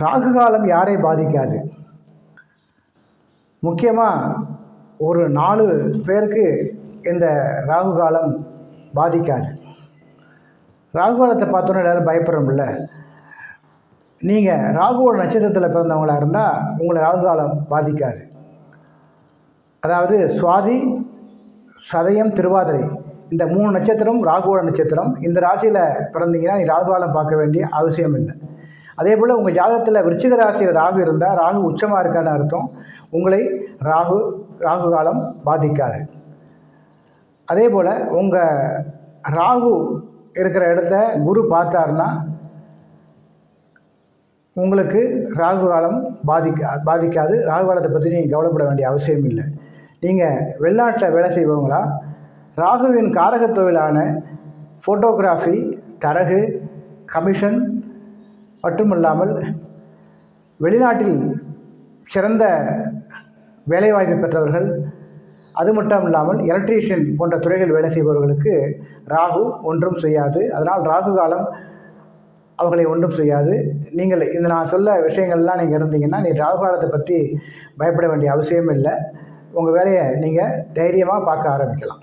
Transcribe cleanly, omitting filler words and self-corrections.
ராகு காலம் யாரை பாதிக்காது? முக்கியமாக ஒரு 4 பேருக்கு இந்த ராகு காலம் பாதிக்காது. ராகு காலத்தை பார்த்தோன்னே எல்லோரும் பயப்படுறோம்ல. நீங்கள் ராகுவோட நட்சத்திரத்தில் பிறந்தவங்களாக இருந்தால் உங்களை ராகு காலம் பாதிக்காது. அதாவது சுவாதி, சதயம், திருவாதிரை இந்த 3 நட்சத்திரம் ராகுவோட நட்சத்திரம். இந்த ராசியில் பிறந்தீங்கன்னா நீ ராகு காலம் பார்க்க வேண்டிய அவசியம் இல்லை. அதே போல் உங்கள் ஜாதகத்தில் விருச்சிக ராசியில் ராகு இருந்தால் ராகு உச்சமாக இருக்கான்னு அர்த்தம். உங்களை ராகு காலம் பாதிக்காது. அதே போல் உங்கள் ராகு இருக்கிற இடத்த குரு பார்த்தாருன்னா உங்களுக்கு ராகு காலம் பாதிக்காது. ராகு காலத்தை பற்றி நீங்கள் கவலைப்பட வேண்டிய அவசியம் இல்லை. நீங்கள் வெளிநாட்டில் வேலை செய்பவங்களா, ராகுவின் காரகத் தொழிலான ஃபோட்டோகிராஃபி, தரகு, கமிஷன் மட்டுமில்லாமல் வெளிநாட்டில் சிறந்த வேலைவாய்ப்பு பெற்றவர்கள், அது மட்டும் இல்லாமல் எலக்ட்ரீஷியன் போன்ற துறைகள் வேலை செய்பவர்களுக்கு ராகு ஒன்றும் செய்யாது. அதனால் ராகு காலம் அவர்களை ஒன்றும் செய்யாது. நீங்கள் இந்த நான் சொல்ல விஷயங்கள்லாம் நீங்கள் இருந்தீங்கன்னா நீ ராகு காலத்தை பற்றி பயப்பட வேண்டிய அவசியம் இல்லை. உங்கள் வேலையை நீங்கள் தைரியமாக பார்க்க ஆரம்பிக்கலாம்.